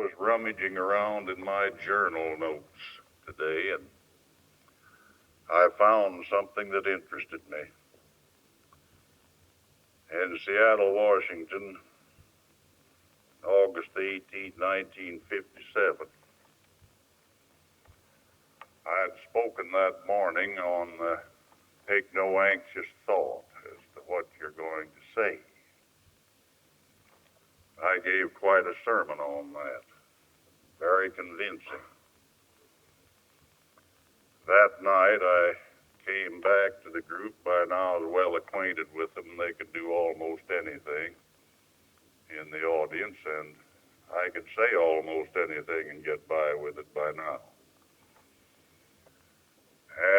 was rummaging around in my journal notes today, and I found something that interested me. In Seattle, Washington, August the 18th, 1957, I had spoken that morning on take no anxious thought as to what you're going to say. I gave quite a sermon on that, very convincing. That night I came back to the group. By now I was well acquainted with them. They could do almost anything in the audience, and I could say almost anything and get by with it by now.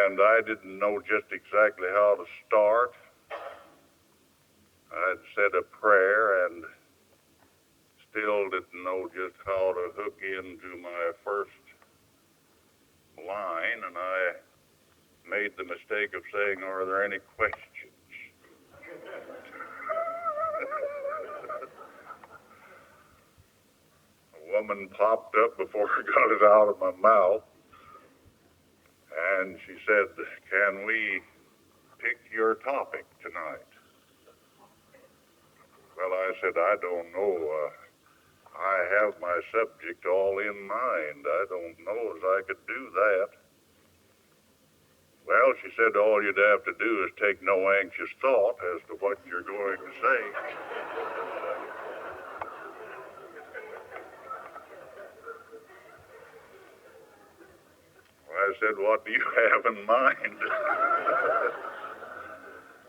And I didn't know just exactly how to start. I'd said a prayer and still didn't know just how to hook into my first line, and I made the mistake of saying, "Are there any questions?" A woman popped up before I got it out of my mouth, and she said, "Can we pick your topic tonight?" Well, I said, "I don't know. I have my subject all in mind. I don't know as I could do that." Well, she said, "All you'd have to do is take no anxious thought as to what you're going to say." I said, "What do you have in mind?"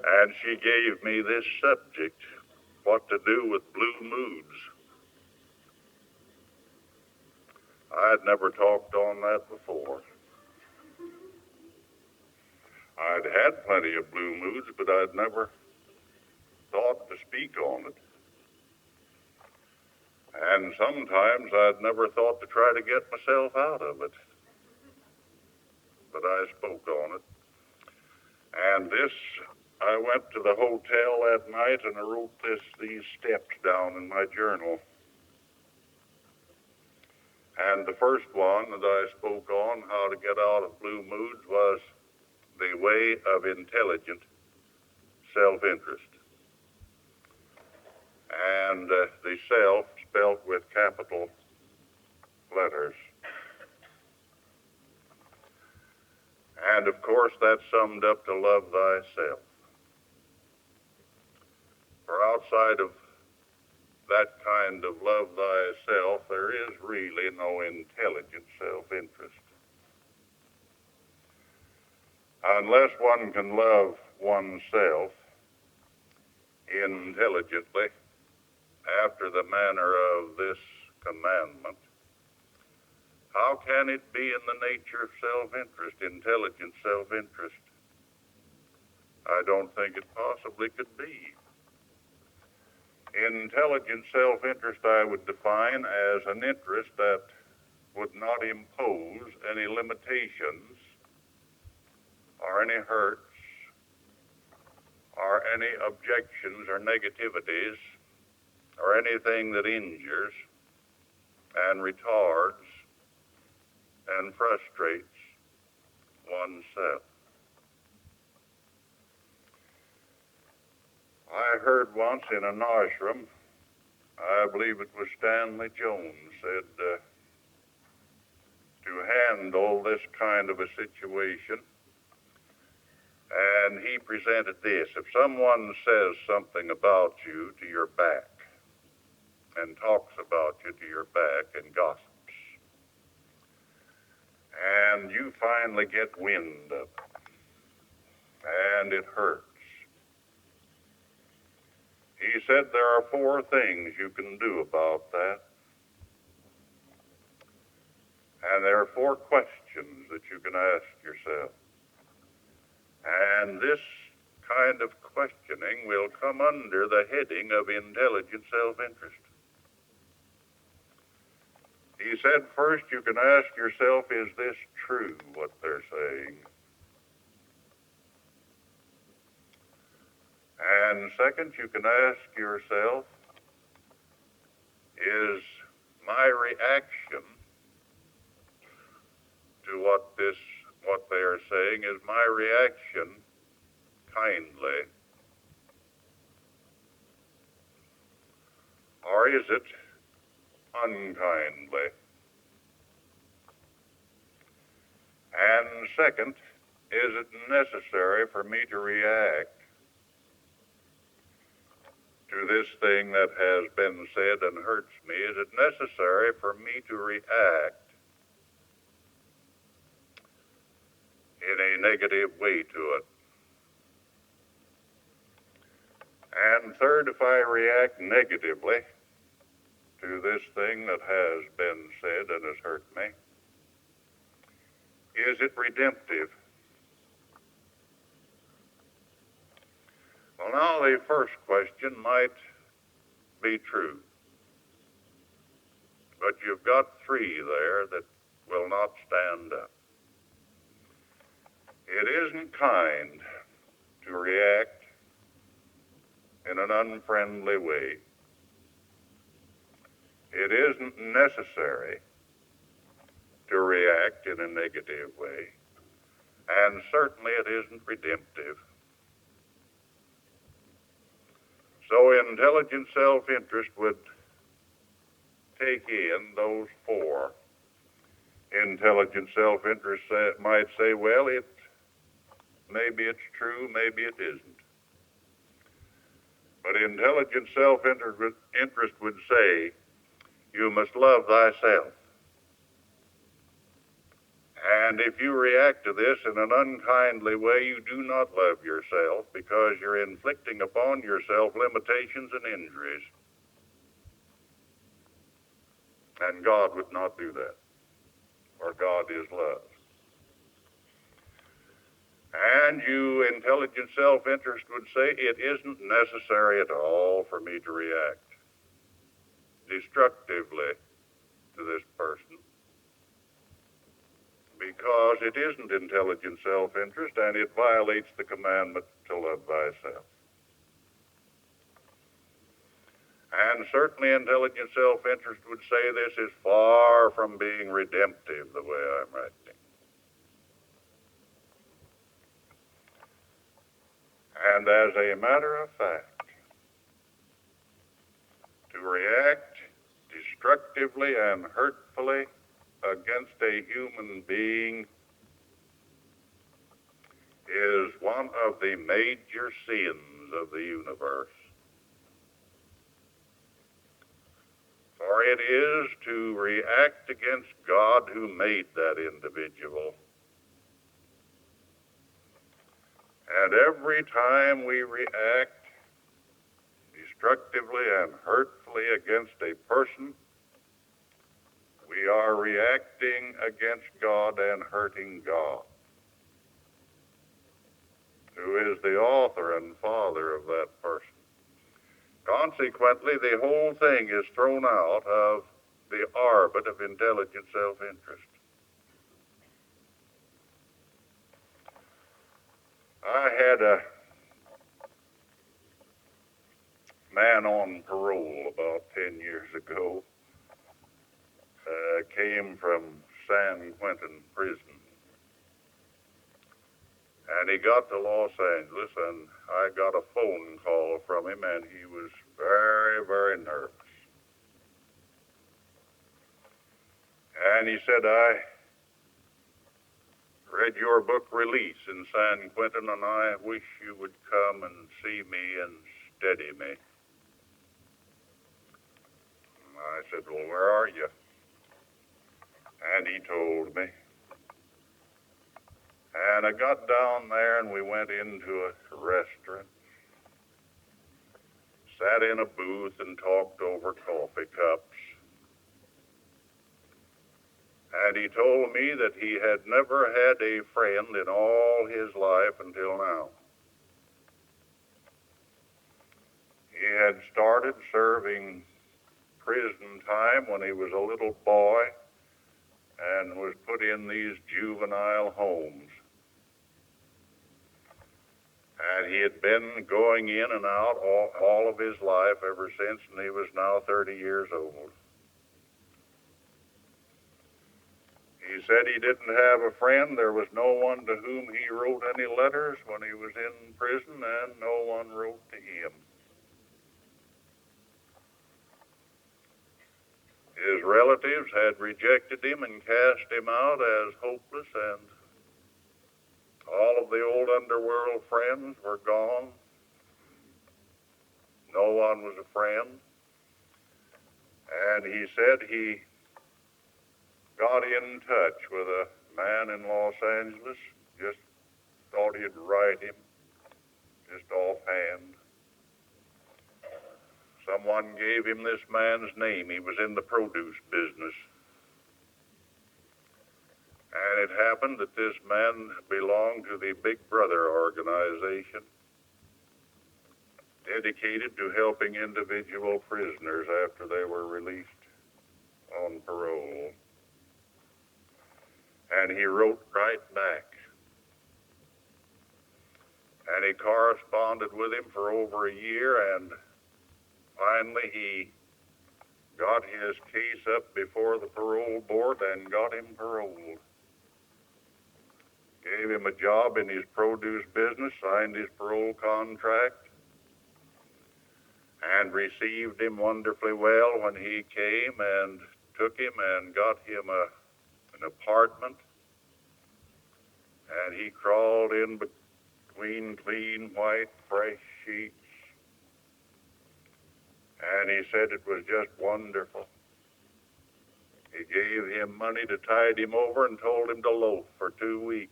And she gave me this subject, what to do with blue moods. I had never talked on that before. I'd had plenty of blue moods, but I'd never thought to speak on it. And sometimes I'd never thought to try to get myself out of it. But I spoke on it. And I went to the hotel that night and I wrote these steps down in my journal. And the first one that I spoke on, how to get out of blue moods, was the way of intelligent self-interest. And the self spelled with capital letters. And of course that summed up to love thyself. For outside of that kind of love thyself, there is really no intelligent self-interest. Unless one can love oneself intelligently after the manner of this commandment, how can it be in the nature of self-interest, intelligent self-interest? I don't think it possibly could be. Intelligent self-interest I would define as an interest that would not impose any limitations or any hurts or any objections or negativities or anything that injures and retards and frustrates oneself. I heard once in an ashram, I believe it was Stanley Jones, said to handle this kind of a situation, and he presented this: if someone says something about you to your back and talks about you to your back and gossips, and you finally get wind of it, and it hurts, he said there are 4 things you can do about that. And there are 4 questions that you can ask yourself. And this kind of questioning will come under the heading of intelligent self-interest. He said, first you can ask yourself, is this true, what they're saying? And second, you can ask yourself, is my reaction to what they are saying, is my reaction kindly, or is it unkindly? And second, is it necessary for me to react to this thing that has been said and hurts me? Is it necessary for me to react in a negative way to it? And third, if I react negatively to this thing that has been said and has hurt me, is it redemptive? Well, now the first question might be true, but you've got three there that will not stand up. It isn't kind to react in an unfriendly way. It isn't necessary to react in a negative way, and certainly it isn't redemptive. So intelligent self-interest would take in those four. Intelligent self-interest might say, well, maybe it's true, maybe it isn't. But intelligent self-interest would say, you must love thyself. And if you react to this in an unkindly way, you do not love yourself, because you're inflicting upon yourself limitations and injuries. And God would not do that, for God is love. And you, intelligent self-interest, would say, it isn't necessary at all for me to react destructively to this person, because it isn't intelligent self-interest, and it violates the commandment to love thyself. And certainly intelligent self-interest would say this is far from being redemptive the way I'm writing. And as a matter of fact, to react destructively and hurtfully against a human being is one of the major sins of the universe. For it is to react against God who made that individual. And every time we react destructively and hurtfully against a person, we are reacting against God and hurting God, who is the author and father of that person. Consequently, the whole thing is thrown out of the orbit of intelligent self-interest. I had a man on parole about 10 years ago, came from San Quentin prison. And he got to Los Angeles, and I got a phone call from him, and he was very, very nervous. And he said, I read your book, Release, in San Quentin, and I wish you would come and see me and steady me. And I said, well, where are you? And he told me. And I got down there, and we went into a restaurant, sat in a booth and talked over coffee cups. And he told me that he had never had a friend in all his life until now. He had started serving prison time when he was a little boy and was put in these juvenile homes. And he had been going in and out all of his life ever since, and he was now 30 years old. said he didn't have a friend. There was no one to whom he wrote any letters when he was in prison, and no one wrote to him. His relatives had rejected him and cast him out as hopeless, and all of the old underworld friends were gone. No one was a friend. And he said he got in touch with a man in Los Angeles, just thought he'd write him, just offhand. Someone gave him this man's name. He was in the produce business. And it happened that this man belonged to the Big Brother organization, dedicated to helping individual prisoners after they were released on parole. And he wrote right back. And he corresponded with him for over a year, and finally he got his case up before the parole board and got him paroled. Gave him a job in his produce business, signed his parole contract, and received him wonderfully well when he came, and took him and got him an apartment. And he crawled in between clean, white, fresh sheets. And he said it was just wonderful. He gave him money to tide him over and told him to loaf for 2 weeks.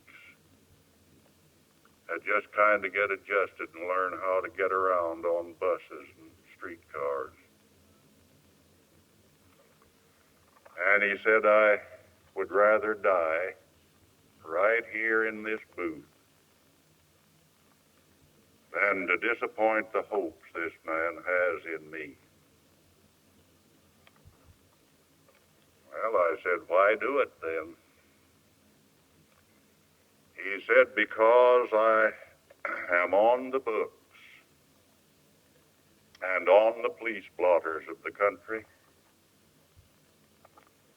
And just kind of get adjusted and learn how to get around on buses and streetcars. And he said, I would rather die right here in this booth than to disappoint the hopes this man has in me. Well, I said, why do it then? He said, because I am on the books and on the police blotters of the country,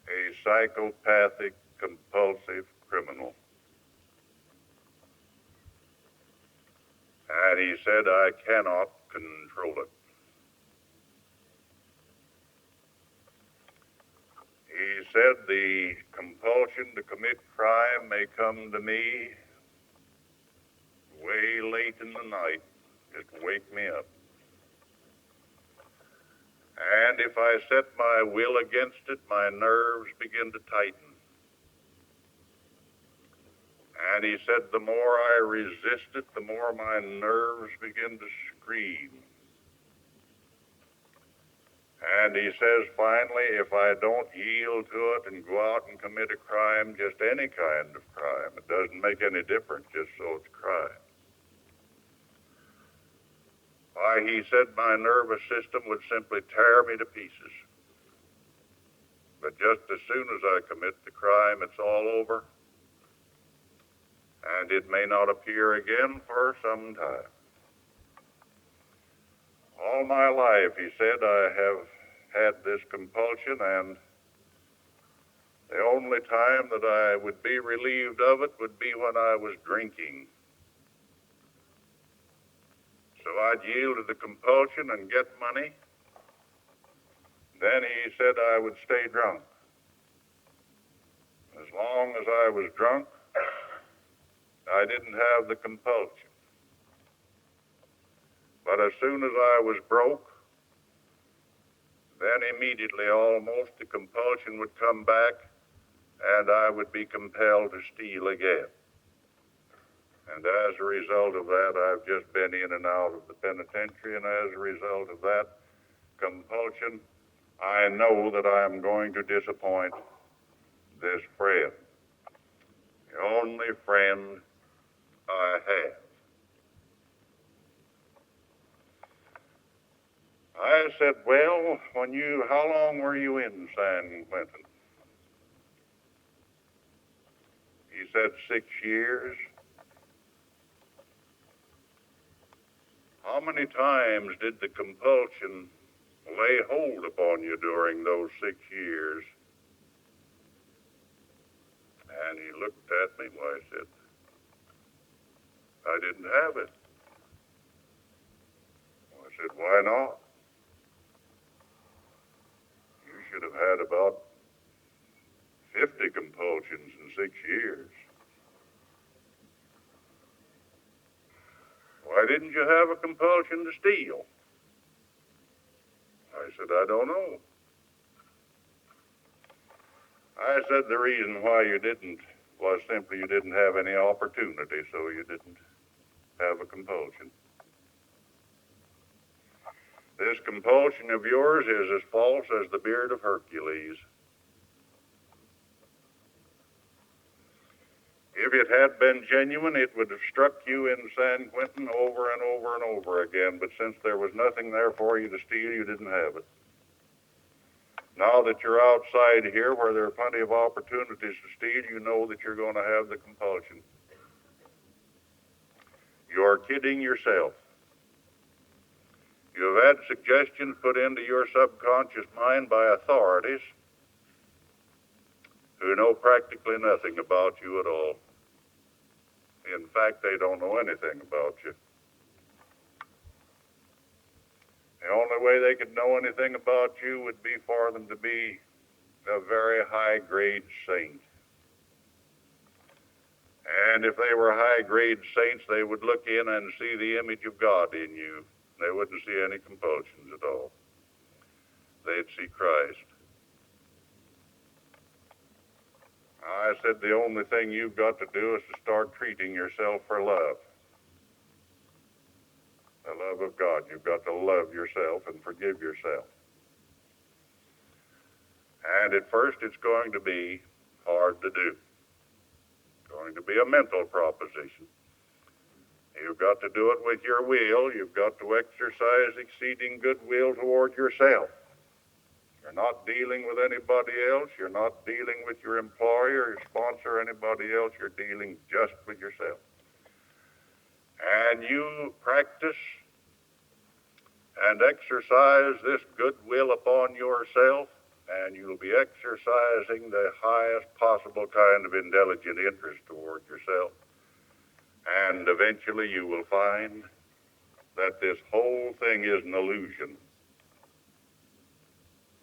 a psychopathic, compulsive criminal. And he said, I cannot control it. He said, the compulsion to commit crime may come to me way late in the night, just wake me up. And if I set my will against it, my nerves begin to tighten. And he said, the more I resist it, the more my nerves begin to scream. And he says, finally, if I don't yield to it and go out and commit a crime, just any kind of crime, it doesn't make any difference, just so it's crime. Why, he said, my nervous system would simply tear me to pieces. But just as soon as I commit the crime, it's all over. And it may not appear again for some time. All my life, he said, I have had this compulsion, and the only time that I would be relieved of it would be when I was drinking. So I'd yield to the compulsion and get money. Then he said I would stay drunk. As long as I was drunk, I didn't have the compulsion. But as soon as I was broke, then immediately almost the compulsion would come back, and I would be compelled to steal again. And as a result of that, I've just been in and out of the penitentiary, and as a result of that compulsion, I know that I am going to disappoint this friend, the only friend I have. I said, well, how long were you in San Quentin? He said, 6 years. How many times did the compulsion lay hold upon you during those 6 years? looked at me. Why, I said, I didn't have it. Well, I said, why not? You should have had about 50 compulsions in 6 years. Why didn't you have a compulsion to steal? I said, I don't know. I said the reason why you didn't was simply you didn't have any opportunity, so you didn't have a compulsion. This compulsion of yours is as false as the beard of Hercules. If it had been genuine, it would have struck you in San Quentin over and over and over again, but since there was nothing there for you to steal, you didn't have it. Now that you're outside here where there are plenty of opportunities to steal, you know that you're going to have the compulsion. You're kidding yourself. You have had suggestions put into your subconscious mind by authorities who know practically nothing about you at all. In fact, they don't know anything about you. The only way they could know anything about you would be for them to be a very high-grade saint. And if they were high-grade saints, they would look in and see the image of God in you. They wouldn't see any compulsions at all. They'd see Christ. I said the only thing you've got to do is to start treating yourself for love. The love of God. You've got to love yourself and forgive yourself. And at first it's going to be hard to do. It's going to be a mental proposition. You've got to do it with your will. You've got to exercise exceeding goodwill toward yourself. You're not dealing with anybody else. You're not dealing with your employer, your sponsor, anybody else. You're dealing just with yourself. And you practice and exercise this goodwill upon yourself, and you'll be exercising the highest possible kind of intelligent interest toward yourself. And eventually you will find that this whole thing is an illusion.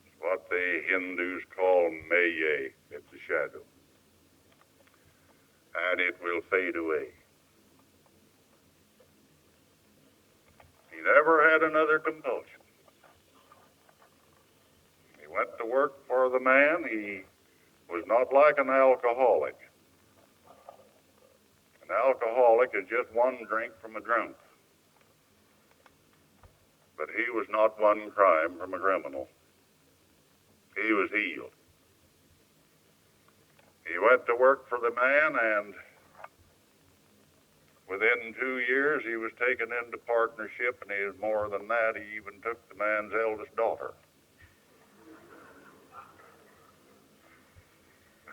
It's what the Hindus call maya. It's a shadow. And it will fade away. He never had another compulsion. He went to work for the man. He was not like an alcoholic. An alcoholic is just one drink from a drunk. But he was not one crime from a criminal. He was healed. He went to work for the man, and within 2 years he was taken into partnership, and he was more than that. He even took the man's eldest daughter.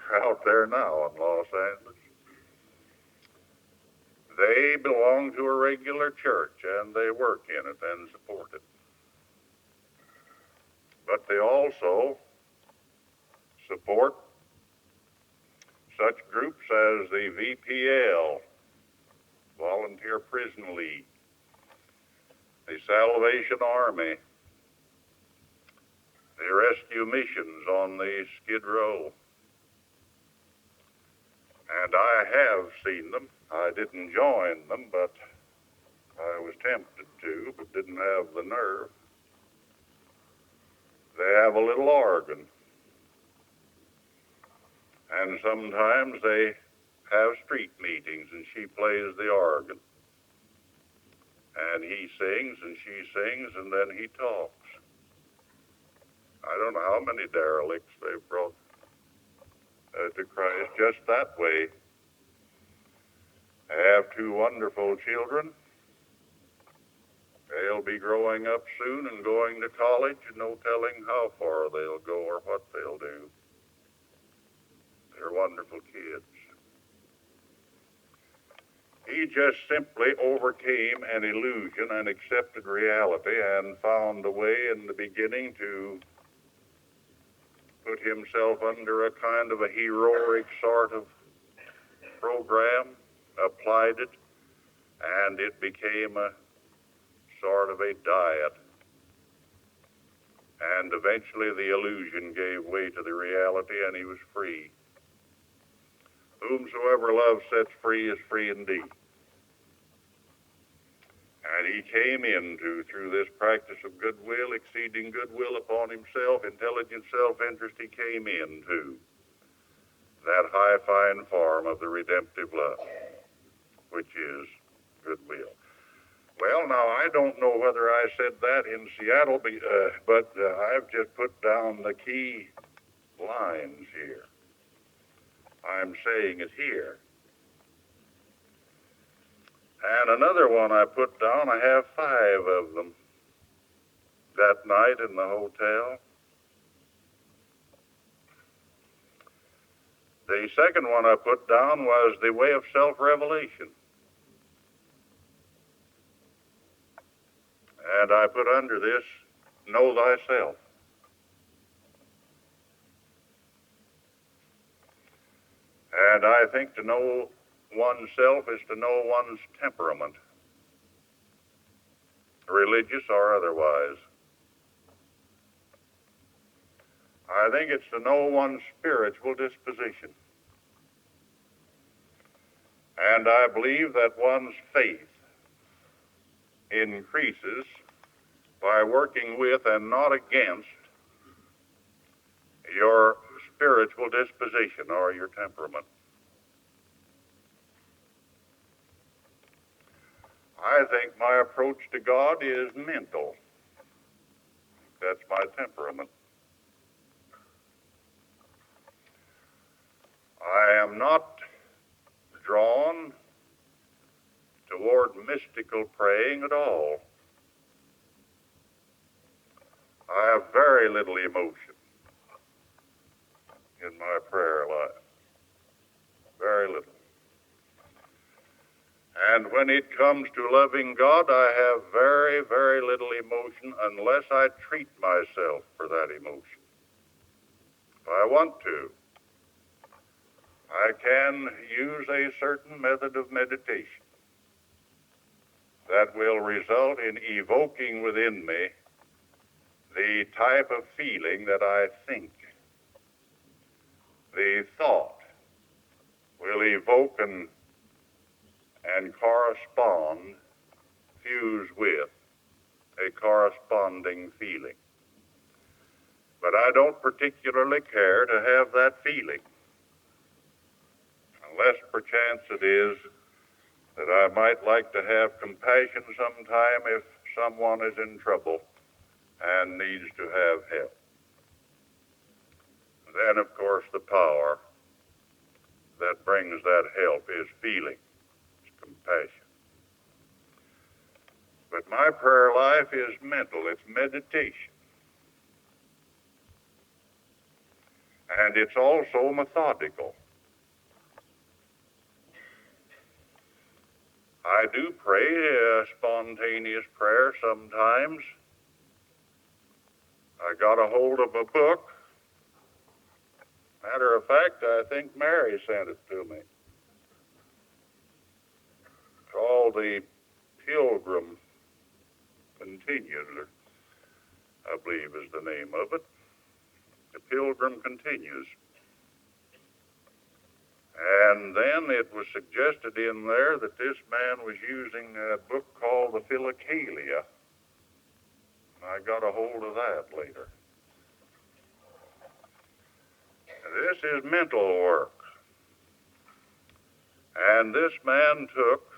They're out there now in Los Angeles. They belong to a regular church, and they work in it and support it. But they also support such groups as the VPL, Volunteer Prison League, the Salvation Army, the rescue missions on the Skid Row. And I have seen them. I didn't join them, but I was tempted to, but didn't have the nerve. They have a little organ. And sometimes they have street meetings, and she plays the organ. And he sings, and she sings, and then he talks. I don't know how many derelicts they've brought to Christ just that way. I have 2 wonderful children. They'll be growing up soon and going to college, and no telling how far they'll go or what they'll do. They're wonderful kids. He just simply overcame an illusion and accepted reality and found a way in the beginning to put himself under a kind of a heroic sort of program, applied it, and it became a sort of a diet. And eventually the illusion gave way to the reality, and he was free. Whomsoever love sets free is free indeed. And he came into, through this practice of goodwill, exceeding goodwill upon himself, intelligent self-interest, he came into that high, fine form of the redemptive love, which is goodwill. Well, now, I don't know whether I said that in Seattle, but I've just put down the key lines here. I'm saying it here. And another one I put down, I have 5 of them that night in the hotel. The second one I put down was the way of self-revelation. And I put under this, know thyself. And I think to know oneself is to know one's temperament, religious or otherwise. I think it's to know one's spiritual disposition. And I believe that one's faith increases by working with and not against your spiritual disposition or your temperament. I think my approach to God is mental. That's my temperament. I am not drawn toward mystical praying at all. I have very little emotion in my prayer life. Very little. And when it comes to loving God, I have very, very little emotion unless I treat myself for that emotion. If I want to, I can use a certain method of meditation that will result in evoking within me the type of feeling that I think. The thought will evoke and correspond, fuse with a corresponding feeling. But I don't particularly care to have that feeling, unless perchance it is that I might like to have compassion sometime if someone is in trouble and needs to have help. Then, of course, the power that brings that help is feeling, it's compassion. But my prayer life is mental, it's meditation. And it's also methodical. I do pray a spontaneous prayer sometimes. I got a hold of a book. Matter of fact, I think Mary sent it to me. Called The Pilgrim Continues, I believe is the name of it. The Pilgrim Continues. And then it was suggested in there that this man was using a book called the Philokalia. I got a hold of that later. This is mental work. And this man took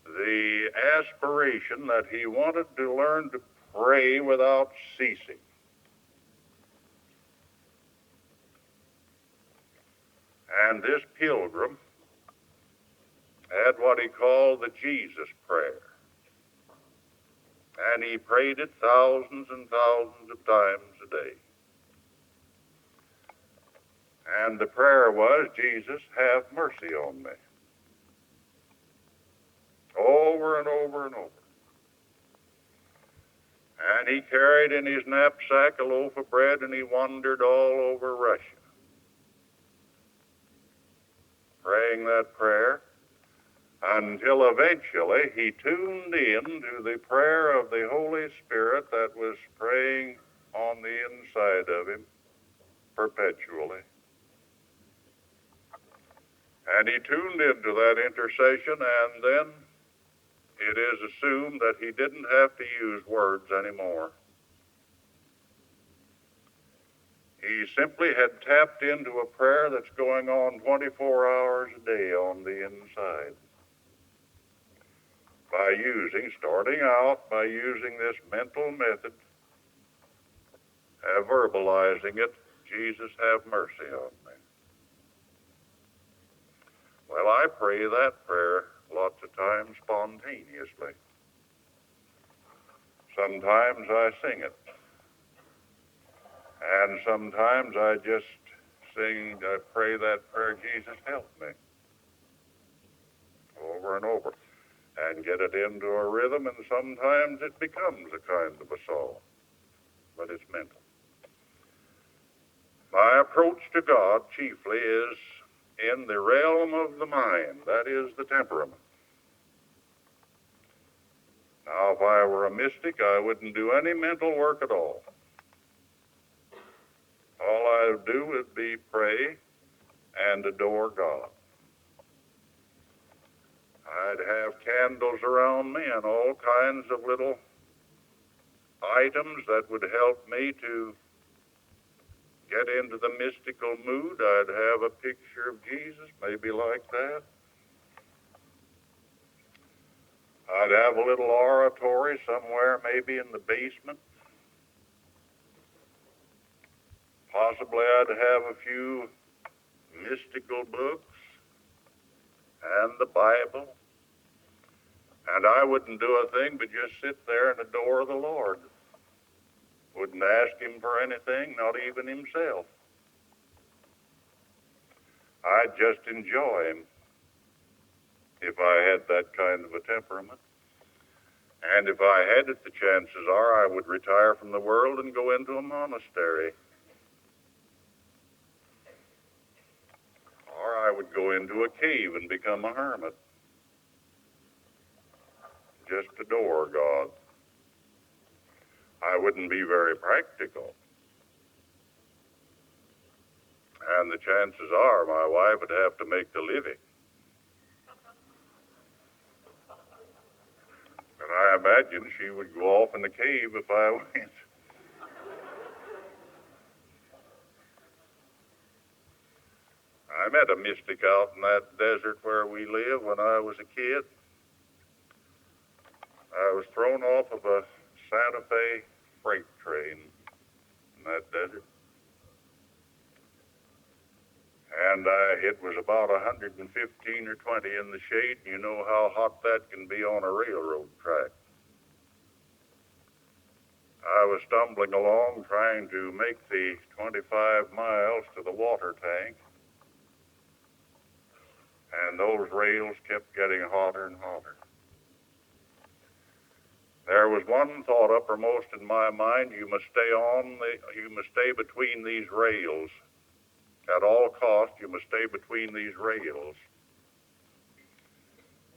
the aspiration that he wanted to learn to pray without ceasing. And this pilgrim had what he called the Jesus prayer. And he prayed it thousands and thousands of times a day. And the prayer was, Jesus, have mercy on me. Over and over and over. And he carried in his knapsack a loaf of bread, and he wandered all over Russia. praying that prayer, until eventually he tuned in to the prayer of the Holy Spirit that was praying on the inside of him perpetually. And he tuned into that intercession, and then it is assumed that he didn't have to use words anymore. He simply had tapped into a prayer that's going on 24 hours a day on the inside. Starting out by using this mental method, verbalizing it, Jesus, have mercy on me. Well, I pray that prayer lots of times spontaneously. Sometimes I sing it. And sometimes I just I pray that prayer, Jesus, help me, over and over, and get it into a rhythm, and sometimes it becomes a kind of a song, but it's mental. My approach to God chiefly is in the realm of the mind, that is the temperament. Now, if I were a mystic, I wouldn't do any mental work at all. All I would do would be pray and adore God. I'd have candles around me and all kinds of little items that would help me to get into the mystical mood. I'd have a picture of Jesus, maybe like that. I'd have a little oratory somewhere, maybe in the basement. Possibly I'd have a few mystical books and the Bible. And I wouldn't do a thing but just sit there and adore the Lord. Wouldn't ask him for anything, not even himself. I'd just enjoy him if I had that kind of a temperament. And if I had it, the chances are I would retire from the world and go into a monastery. Or I would go into a cave and become a hermit. Just adore God. I wouldn't be very practical. And the chances are my wife would have to make the living. And I imagine she would go off in the cave if I went. I met a mystic out in that desert where we live when I was a kid. I was thrown off of a Santa Fe freight train in that desert. And it was about 115 or 20 in the shade. You know how hot that can be on a railroad track. I was stumbling along trying to make the 25 miles to the water tank. And those rails kept getting hotter and hotter. There was one thought uppermost in my mind: you must stay between these rails. At all costs, you must stay between these rails.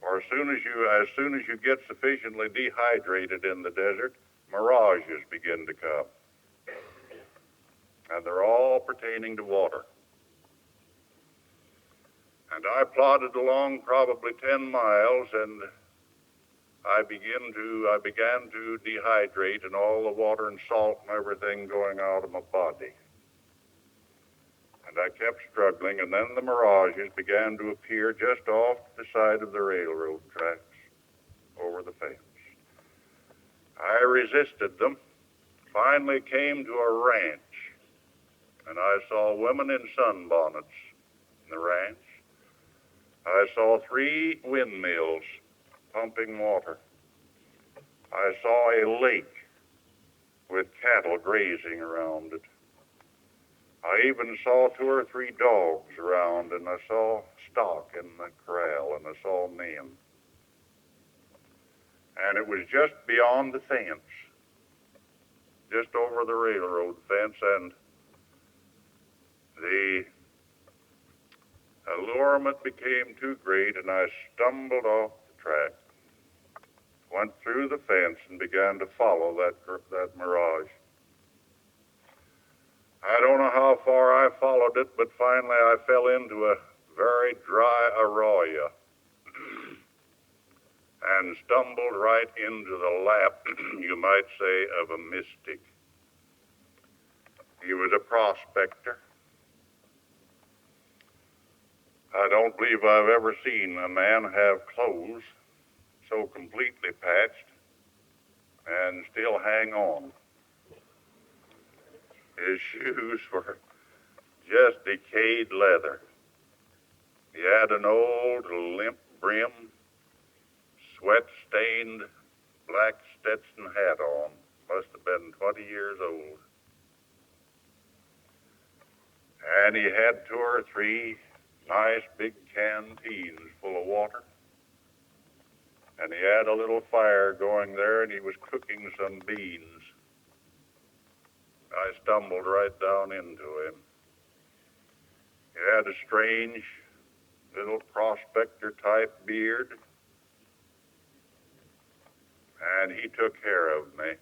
Or as soon as you get sufficiently dehydrated in the desert, mirages begin to come. And they're all pertaining to water. And I plodded along probably 10 miles, and I began to dehydrate, and all the water and salt and everything going out of my body. And I kept struggling, and then the mirages began to appear just off the side of the railroad tracks over the fence. I resisted them, finally came to a ranch, and I saw women in sunbonnets in the ranch. I saw 3 windmills pumping water. I saw a lake with cattle grazing around it. I even saw 2 or 3 dogs around, and I saw stock in the corral, and I saw men. And it was just beyond the fence, just over the railroad fence, and a allurement became too great, and I stumbled off the track, went through the fence, and began to follow that mirage. I don't know how far I followed it, but finally I fell into a very dry arroyo and stumbled right into the lap, you might say, of a mystic. He was a prospector. I don't believe I've ever seen a man have clothes so completely patched and still hang on. His shoes were just decayed leather. He had an old limp brim, sweat-stained black Stetson hat on. Must have been 20 years old. And he had 2 or 3 nice big canteens full of water. And he had a little fire going there, and he was cooking some beans. I stumbled right down into him. He had a strange little prospector-type beard, and he took care of me.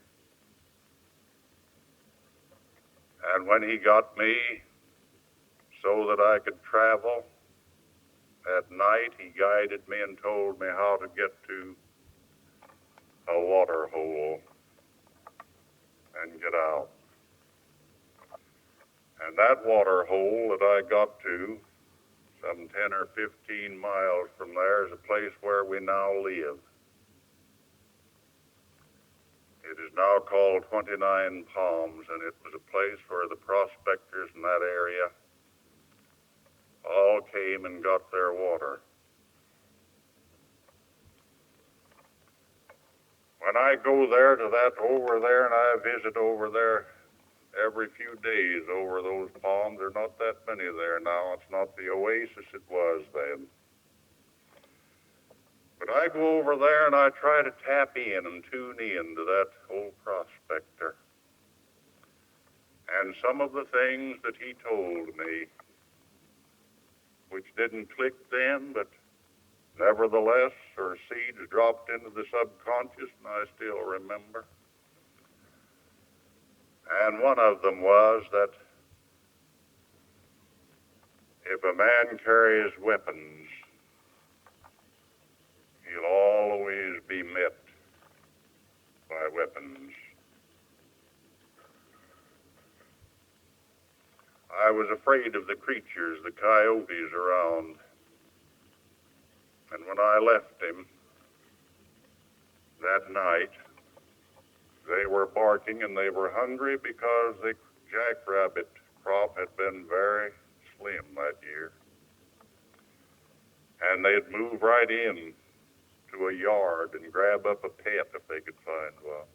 And when he got me so that I could travel at night, he guided me and told me how to get to a water hole and get out. And that water hole that I got to, some 10 or 15 miles from there, is a place where we now live. It is now called 29 Palms, and it was a place where the prospectors in that area all came and got their water. When I go there to that over there, and I visit over there every few days over those palms, there are not that many there now. It's not the oasis it was then. But I go over there and I try to tap in and tune in to that old prospector. And some of the things that he told me, which didn't click then, but nevertheless are seeds dropped into the subconscious, and I still remember. And one of them was that if a man carries weapons, he'll always be met by weapons. I was afraid of the creatures, the coyotes around. And when I left him that night, they were barking and they were hungry because the jackrabbit crop had been very slim that year. And they'd move right in to a yard and grab up a pet if they could find one.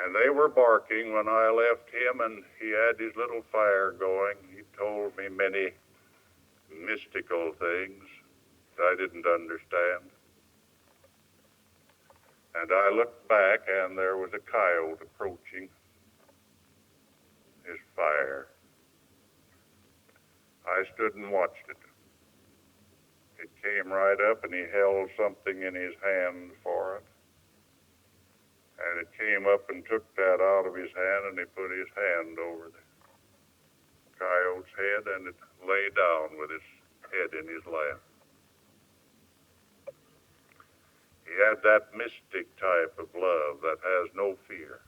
And they were barking when I left him, and he had his little fire going. He told me many mystical things that I didn't understand. And I looked back, and there was a coyote approaching his fire. I stood and watched it. It came right up, and he held something in his hand for it. And it came up and took that out of his hand, and he put his hand over the coyote's head, and it lay down with its head in his lap. He had that mystic type of love that has no fear.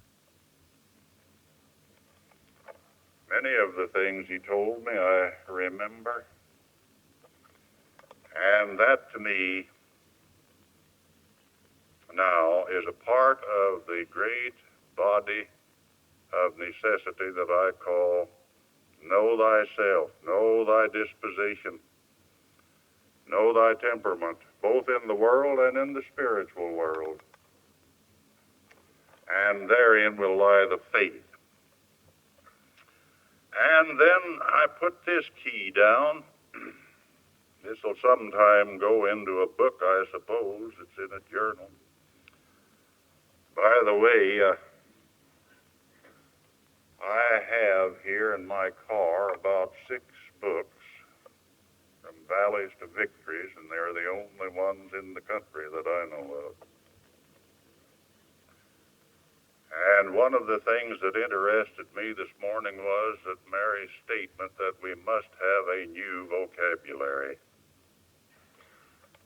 Many of the things he told me I remember, and that to me now is a part of the great body of necessity that I call know thyself, know thy disposition, know thy temperament, both in the world and in the spiritual world. And therein will lie the faith. And then I put this key down. This will sometime go into a book, I suppose. It's in a journal. By the way, I have have here in my car about 6 books, From Valleys to Victories, and they're the only ones in the country that I know of. And one of the things that interested me this morning was that Mary's statement that we must have a new vocabulary.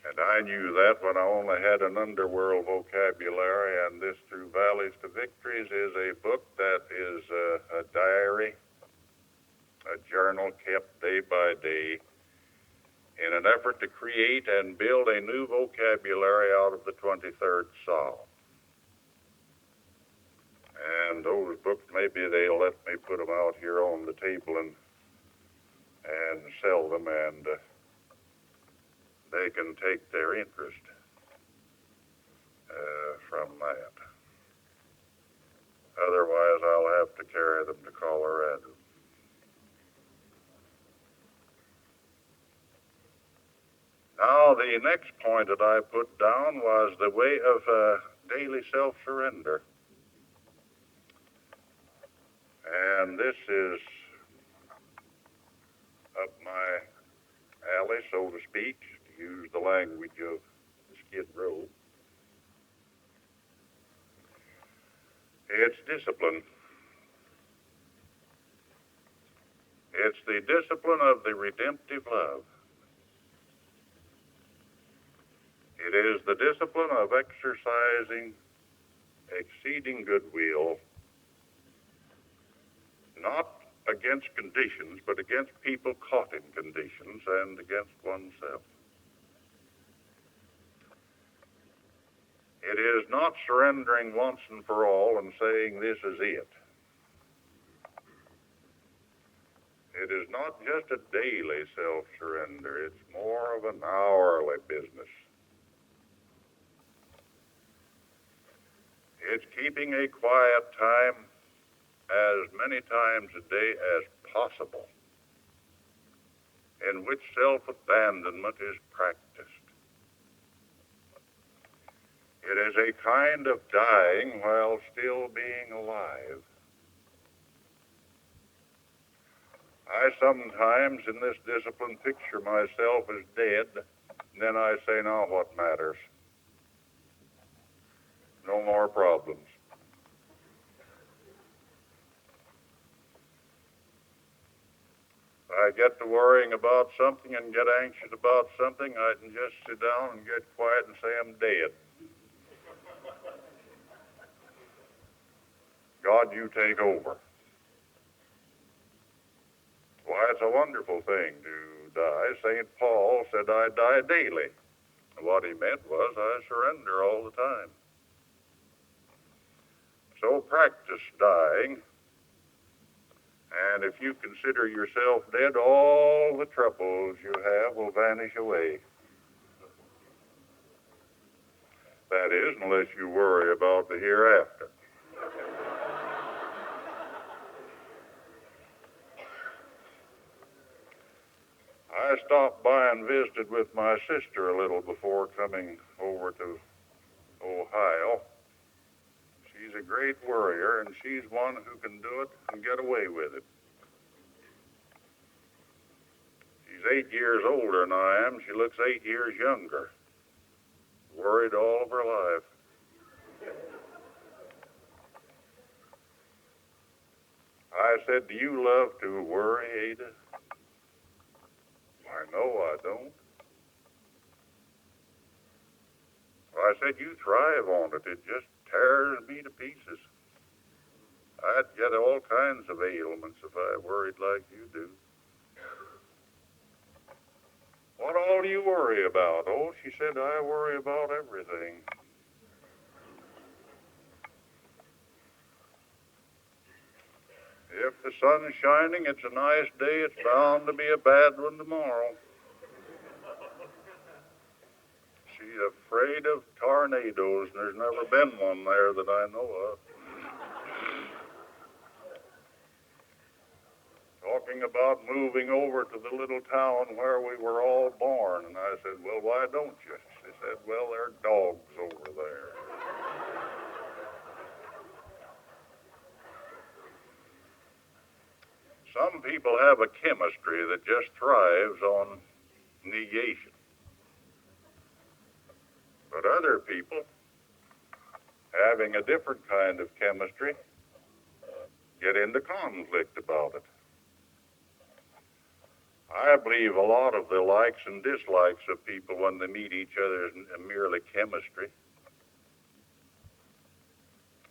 And I knew that when I only had an underworld vocabulary, and this Through Valleys to Victories is a book that is a diary, a journal kept day by day in an effort to create and build a new vocabulary out of the 23rd Psalm. And those books, maybe they'll let me put them out here on the table and sell them, and they can take their interest from that. Otherwise, I'll have to carry them to Colorado. Now, the next point that I put down was the way of daily self-surrender. And this is up my alley, so to speak, to use the language of Skid Row. It's discipline. It's the discipline of the redemptive love. It is the discipline of exercising exceeding goodwill, not against conditions, but against people caught in conditions and against oneself. It is not surrendering once and for all and saying this is it. It is not just a daily self-surrender. It's more of an hourly business. It's keeping a quiet time as many times a day as possible, in which self-abandonment is practiced. It is a kind of dying while still being alive. I sometimes, in this discipline, picture myself as dead, and then I say, now what matters? No more problems. I get to worrying about something and get anxious about something, I can just sit down and get quiet and say I'm dead. God, you take over. Why, it's a wonderful thing to die. St. Paul said, I die daily. And what he meant was, I surrender all the time. So practice dying, and if you consider yourself dead, all the troubles you have will vanish away. That is, unless you worry about the hereafter. I stopped by and visited with my sister a little before coming over to Ohio. She's a great worrier, and she's one who can do it and get away with it. She's 8 years older than I am. She looks 8 years younger. Worried all of her life. I said, do you love to worry, Ada? Why, no, I don't. I said, you thrive on it. It just tears me to pieces. I'd get all kinds of ailments if I worried like you do. What all do you worry about? Oh, she said, I worry about everything. If the sun's shining, it's a nice day. It's bound to be a bad one tomorrow. She's afraid of tornadoes, and there's never been one there that I know of. Talking about moving over to the little town where we were all born, and I said, well, why don't you? She said, well, there are dogs over there. Some people have a chemistry that just thrives on negation. But other people, having a different kind of chemistry, get into conflict about it. I believe a lot of the likes and dislikes of people when they meet each other is merely chemistry.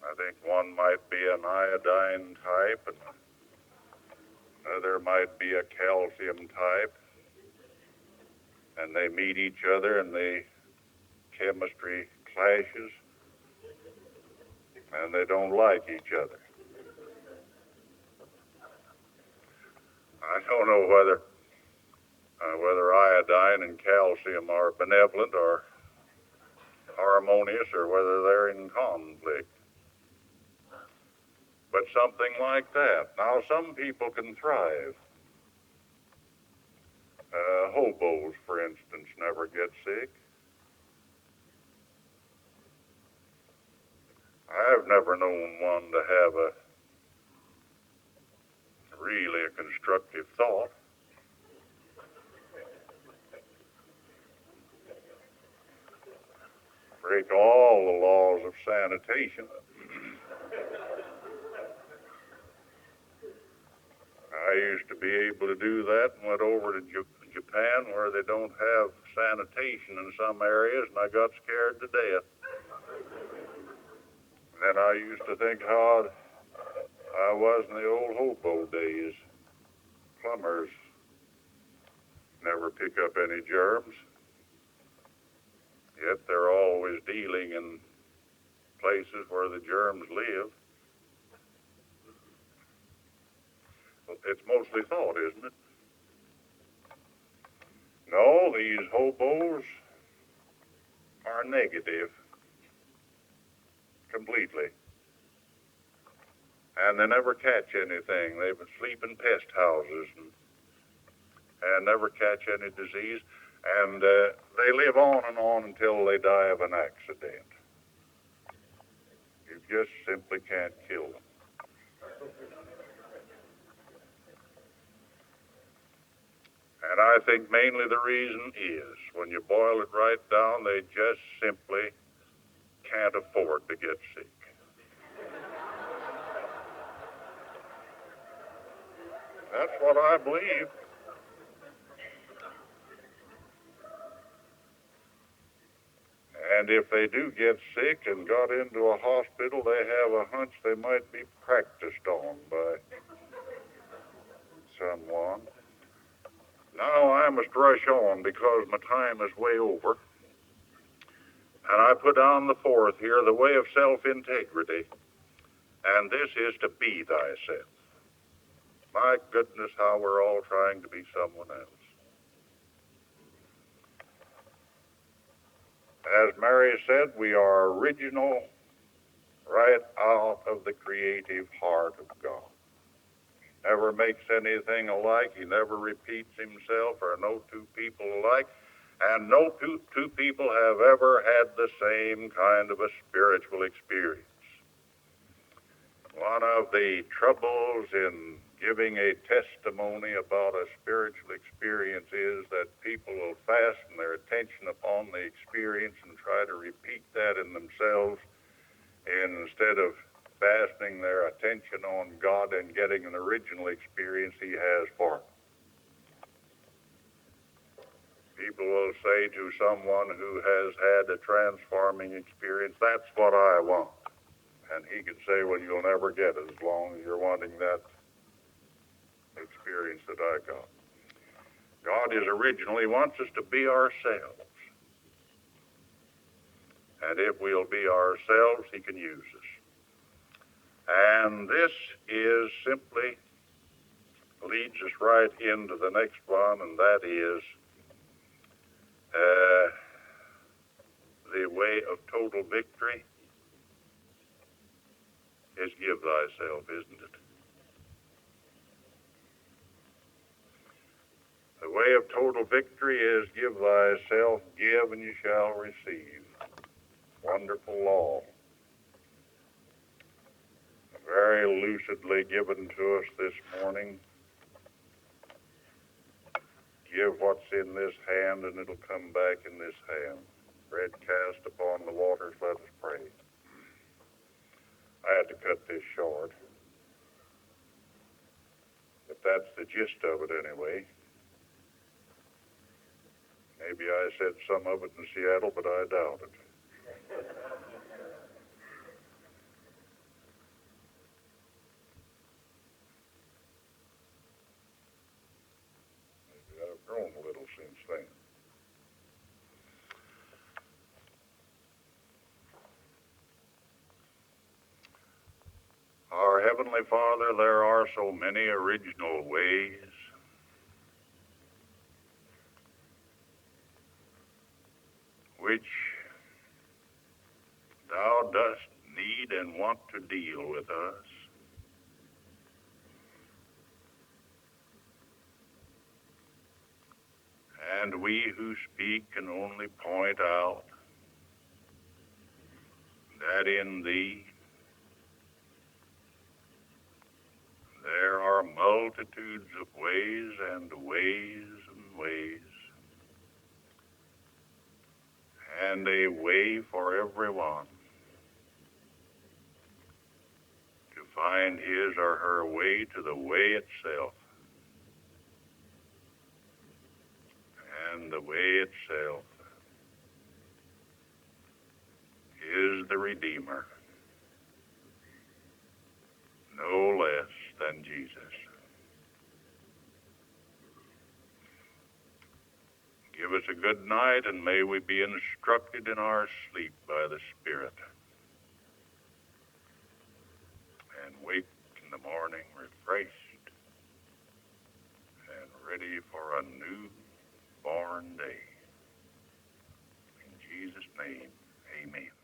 I think one might be an iodine type, and another might be a calcium type, and they meet each other and the chemistry clashes, and they don't like each other. I don't know whether iodine and calcium are benevolent or harmonious, or whether they're in conflict. But something like that. Now, some people can thrive. Hobos, for instance, never get sick. I've never known one to have really a constructive thought. Break all the laws of sanitation. I used to be able to do that and went over to Japan where they don't have sanitation in some areas, and I got scared to death. And I used to think how I was in the old hobo days. Plumbers never pick up any germs, yet they're always dealing in places where the germs live. It's mostly thought, isn't it? No, these hobos are negative completely. And they never catch anything. They sleep in pest houses and never catch any disease. And they live on and on until they die of an accident. You just simply can't kill them. And I think mainly the reason is, when you boil it right down, they just simply can't afford to get sick. That's what I believe. And if they do get sick and got into a hospital, they have a hunch they might be practiced on by someone. Now I must rush on because my time is way over. And I put down the fourth here, the way of self-integrity. And this is to be thyself. My goodness, how we're all trying to be someone else. As Mary said, we are original right out of the creative heart of God. Never makes anything alike. He never repeats himself, or no two people alike. And no two people have ever had the same kind of a spiritual experience. One of the troubles in giving a testimony about a spiritual experience is that people will fasten their attention upon the experience and try to repeat that in themselves instead of fastening their attention on God and getting an original experience he has for them. People will say to someone who has had a transforming experience, "That's what I want." And he can say, "Well, you'll never get it as long as you're wanting that experience that I got." God is originally wants us to be ourselves. And if we'll be ourselves, he can use us. And this is simply leads us right into the next one, and that is the way of total victory is give thyself, isn't it? The way of total victory is give thyself, give, and you shall receive. Wonderful law. Very lucidly given to us this morning Give what's in this hand, and it'll come back in this hand. Bread cast upon the waters, let us pray. I had to cut this short. But that's the gist of it anyway. Maybe I said some of it in Seattle, but I doubt it. Maybe I've grown a little since then. Our Heavenly Father, there are so many original ways which Thou dost need and want to deal with us. And we who speak can only point out that in Thee there are multitudes of ways and ways and ways, and a way for everyone to find his or her way to the way itself. And the way itself is the Redeemer, no less than Jesus. Give us a good night, and may we be instructed in our sleep by the Spirit, and wake in the morning refreshed and ready for a new born day. In Jesus' name, amen.